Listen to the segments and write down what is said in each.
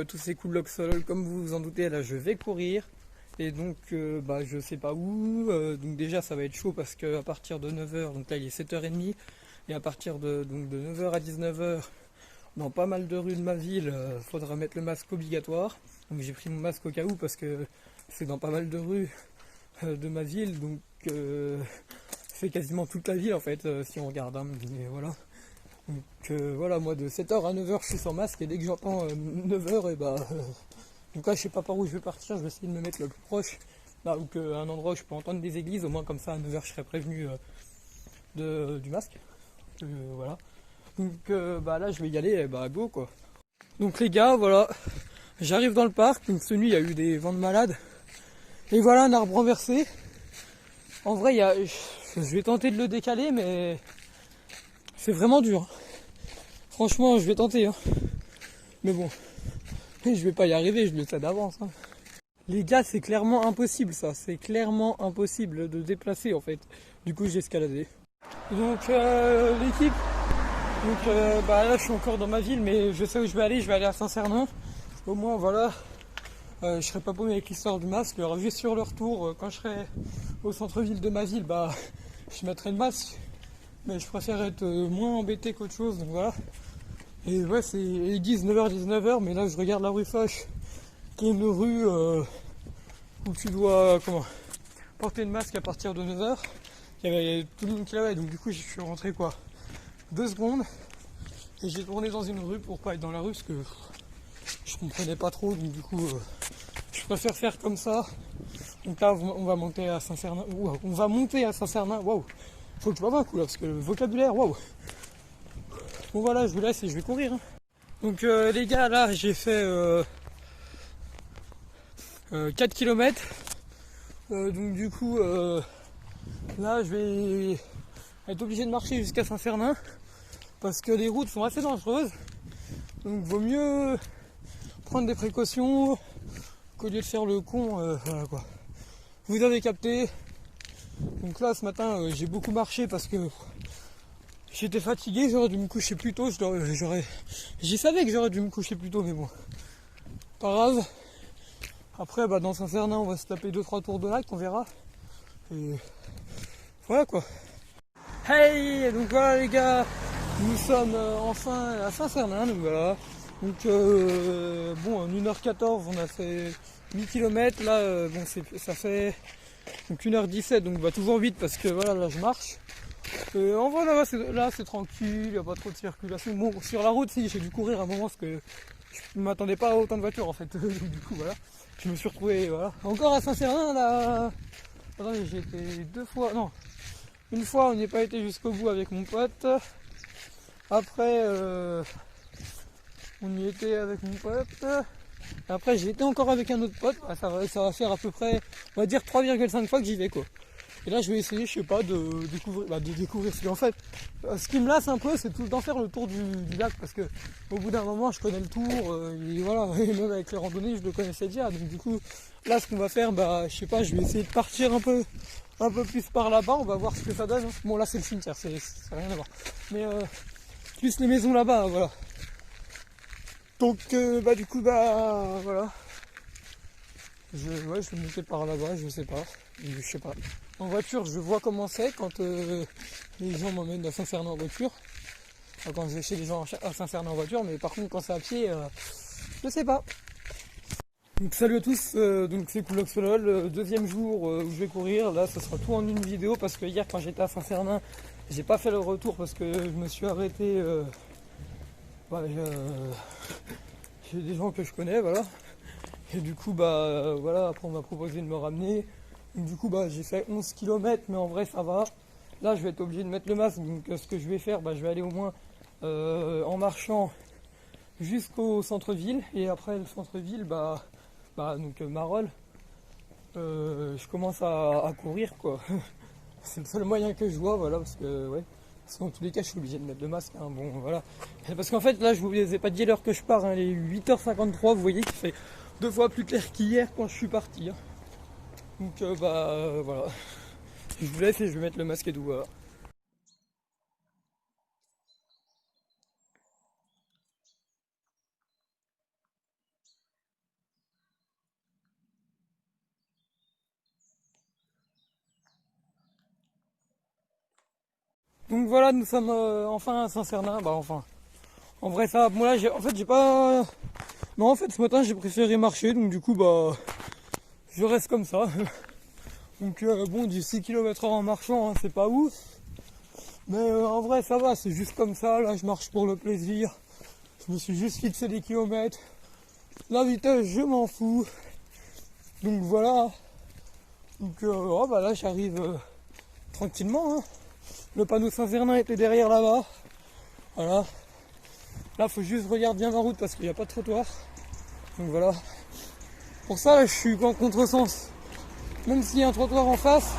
tous ces cool Loxol, comme vous vous en doutez, là je vais courir. Et donc je sais pas où, donc déjà ça va être chaud parce que à partir de 9h, donc là il est 7h30, et à partir de 9h à 19h, dans pas mal de rues de ma ville, faudra mettre le masque obligatoire. Donc j'ai pris mon masque au cas où parce que c'est dans pas mal de rues de ma ville, donc c'est quasiment toute la ville en fait, si on regarde, hein, mais voilà. Donc voilà, moi de 7h à 9h je suis sans masque, et dès que j'entends 9h, donc là je sais pas par où je vais partir, je vais essayer de me mettre le plus proche, là où un endroit où je peux entendre des églises, au moins comme ça à 9h je serai prévenu du masque. Voilà. Donc là je vais y aller, et go quoi. Donc les gars, voilà, j'arrive dans le parc, donc cette nuit il y a eu des vents de malade, et voilà un arbre renversé. En vrai je vais tenter de le décaler, mais c'est vraiment dur. Franchement je vais tenter, hein. Mais bon, je vais pas y arriver, je le sais d'avance, hein. Les gars, c'est clairement impossible ça, c'est clairement impossible de déplacer en fait. Du coup j'ai escaladé. Donc l'équipe, là je suis encore dans ma ville, mais je sais où je vais aller à Saint-Cernin. Au moins voilà, je serai pas paumé avec l'histoire du masque. Alors juste sur le retour, quand je serai au centre-ville de ma ville, je mettrai le masque. Mais je préfère être moins embêté qu'autre chose, donc voilà. Et ouais, ils disent 9h, 19h, mais là je regarde la rue Foch, qui est une rue où tu dois porter le masque à partir de 9h. Il y avait tout le monde qui l'avait, donc du coup je suis rentré 2 secondes, et j'ai tourné dans une rue pour pas être dans la rue parce que je comprenais pas trop, donc du coup je préfère faire comme ça. Donc là on va monter à Saint-Cernin. On va monter à Saint-Cernin. Waouh, faut que je boive un coup là parce que le vocabulaire, waouh. Bon voilà, je vous laisse et je vais courir, hein. Donc les gars, là j'ai fait 4 km. Donc du coup là je vais être obligé de marcher jusqu'à Saint-Cernin parce que les routes sont assez dangereuses. Donc vaut mieux prendre des précautions qu'au lieu de faire le con, voilà quoi. Vous avez capté. Donc là ce matin j'ai beaucoup marché parce que j'étais fatigué, j'aurais dû me coucher plus tôt. J'y savais que j'aurais dû me coucher plus tôt, mais bon, pas grave. Après dans Saint-Cernin on va se taper 2-3 tours de lac, on verra. Et voilà quoi. Hey, donc voilà les gars, nous sommes enfin à Saint-Cernin, donc voilà. Donc en 1h14 on a fait 8 km, là ça fait donc 1h17, donc toujours vite parce que voilà, là je marche. En vrai là c'est tranquille, il n'y a pas trop de circulation. Bon, sur la route si j'ai dû courir à un moment parce que je ne m'attendais pas à autant de voitures en fait. Du coup voilà, je me suis retrouvé voilà. Encore à Saint-Cernin là. Attendez, j'ai été 2 fois, non, une fois on n'y est pas été jusqu'au bout avec mon pote. Après on y était avec mon pote. Après j'ai été encore avec un autre pote. Ça va faire à peu près, on va dire 3,5 fois que j'y vais quoi. Et là je vais essayer, je sais pas, de découvrir ce qu'en fait. Ce qui me lasse un peu, c'est tout le temps faire le tour du lac parce que au bout d'un moment je connais le tour, et voilà, et même avec les randonnées je le connaissais déjà. Donc du coup là ce qu'on va faire, je sais pas, je vais essayer de partir un peu plus par là-bas, on va voir ce que ça donne. Bon là c'est le cimetière, ça n'a rien à voir. Mais plus les maisons là-bas, hein, voilà. Donc du coup voilà. Je vais monter par là-bas, je sais pas. En voiture, je vois comment c'est quand les gens m'emmènent à Saint-Cernin en voiture. Enfin, quand je vais chez les gens à Saint-Cernin en voiture, mais par contre quand c'est à pied, je sais pas. Donc salut à tous, donc c'est Cooloxolol, deuxième jour où je vais courir. Là ce sera tout en une vidéo parce que hier quand j'étais à Saint-Cernin, j'ai pas fait le retour parce que je me suis arrêté. J'ai des gens que je connais, voilà. Et du coup voilà, après on m'a proposé de me ramener. Donc du coup j'ai fait 11 km, mais en vrai ça va. Là je vais être obligé de mettre le masque, donc ce que je vais faire, je vais aller au moins en marchant jusqu'au centre-ville, et après le centre-ville, donc Marolles, je commence à courir quoi. C'est le seul moyen que je vois, voilà, parce que ouais. Parce qu'en tous les cas je suis obligé de mettre le masque, hein, bon voilà. Parce qu'en fait là je vous ai pas dit l'heure que je pars, hein, les 8h53, vous voyez qu'il fait 2 fois plus clair qu'hier quand je suis parti, hein. Donc voilà. Je vous laisse et je vais mettre le masque et tout, voilà. Donc voilà, nous sommes enfin à Saint-Cernin. Bah enfin, en vrai ça, moi là, j'ai pas... Non, en fait ce matin j'ai préféré marcher, donc du coup bah, je reste comme ça. Donc bon, du 6 km/h en marchant, hein, c'est pas ouf. Mais en vrai ça va, c'est juste comme ça, là je marche pour le plaisir. Je me suis juste fixé des kilomètres. La vitesse, je m'en fous. Donc voilà. Donc oh, bah là j'arrive tranquillement. Hein. Le panneau Saint-Cernin était derrière là-bas. Voilà. Là faut juste regarder bien ma route parce qu'il n'y a pas de trottoir. Donc voilà. Pour ça là, je suis en contresens. Même s'il y a un trottoir en face,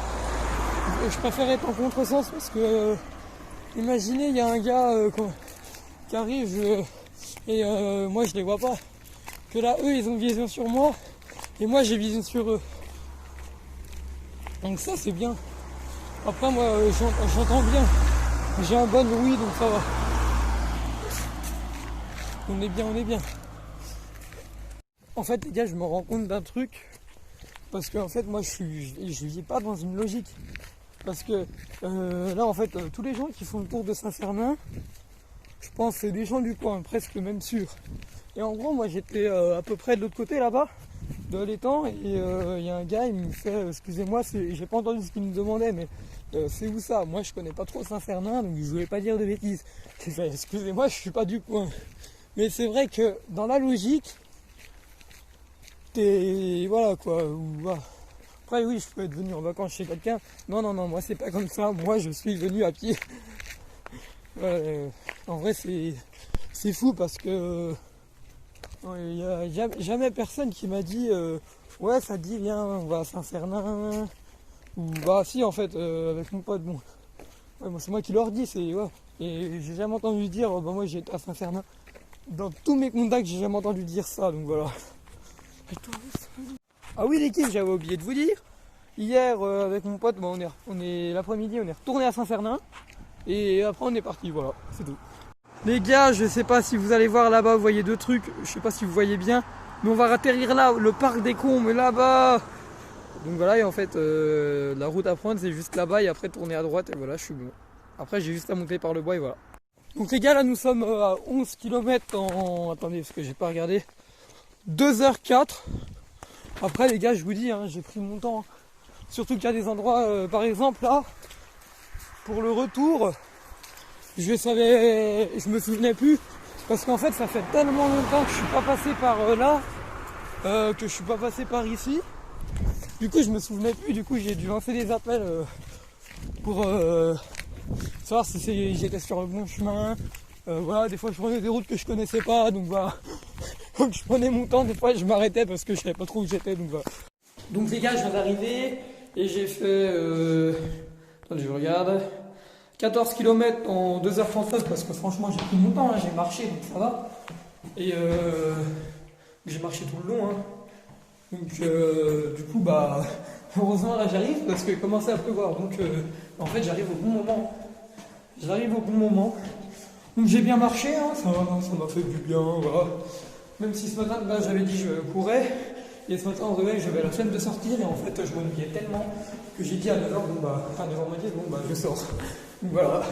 je préfère être en contresens parce que imaginez il y a un gars qui arrive et moi je les vois pas. Que là eux ils ont vision sur moi et moi j'ai vision sur eux. Donc ça c'est bien. Après moi j'entends bien. J'ai un bon oui donc ça va. On est bien, on est bien. En fait les gars je me rends compte d'un truc. Parce que en fait moi je vis pas dans une logique. Parce que là en fait tous les gens qui font le tour de Saint-Cernin, je pense que c'est des gens du coin, presque même sûr. Et en gros moi j'étais à peu près de l'autre côté là-bas, de l'étang, et il y a un gars, il me fait excusez-moi, j'ai pas entendu ce qu'il me demandait, mais c'est où ça? Moi je connais pas trop Saint-Cernin, donc je voulais pas dire de bêtises. J'ai fait excusez-moi, je suis pas du coin. Mais c'est vrai que dans la logique, voilà quoi. Voilà. Après oui, je peux être venu en vacances chez quelqu'un. Non, moi c'est pas comme ça. Moi je suis venu à pied. En vrai c'est fou parce que il n'y a jamais personne qui m'a dit ouais ça te dit viens on va à Saint-Cernin. Ou bah si en fait avec mon pote bon. Ouais, c'est moi qui leur dis, c'est ouais. Et j'ai jamais entendu dire bah moi j'étais à Saint-Cernin. Dans tous mes contacts j'ai jamais entendu dire ça donc voilà. Ah oui l'équipe, j'avais oublié de vous dire. Hier avec mon pote, bah, on est l'après-midi, on est retourné à Saint-Cernin et après on est parti, voilà, c'est tout. Les gars, je sais pas si vous allez voir là-bas, vous voyez deux trucs, je sais pas si vous voyez bien, mais on va atterrir là, le parc des Combes là-bas. Donc voilà, et en fait la route à prendre c'est juste là-bas et après tourner à droite et voilà, je suis bon. Après j'ai juste à monter par le bois et voilà. Donc les gars, là nous sommes à 11 km en... Attendez parce que j'ai pas regardé. 2h04. Après les gars, je vous dis, hein, j'ai pris mon temps. Surtout qu'il y a des endroits, par exemple là, pour le retour, je me souvenais plus. Parce qu'en fait, ça fait tellement longtemps que je suis pas passé par là, que je suis pas passé par ici. Du coup, je me souvenais plus. Du coup, j'ai dû lancer des appels pour savoir si j'étais sur le bon chemin. Voilà, des fois, je prenais des routes que je connaissais pas, donc voilà. Donc, je prenais mon temps. Des fois, je m'arrêtais parce que je savais pas trop où j'étais, donc voilà. Donc les gars, je viens d'arriver et j'ai fait, attendez, je regarde, 14 km en 2h39 parce que franchement j'ai pris mon temps, hein, j'ai marché donc ça va. Et j'ai marché tout le long. Hein. Donc du coup, bah, heureusement là j'arrive parce qu'il commençait à pleuvoir. Donc en fait j'arrive au bon moment. J'arrive au bon moment. Donc j'ai bien marché, hein, ça m'a fait du bien, voilà. Même si ce matin, bah, j'avais dit je courais. Et ce matin, en réveil, j'avais la flemme de sortir et en fait, je m'ennuyais tellement que j'ai dit à 9h, bon bah, à 9h10, bon bah, je sors. Donc voilà.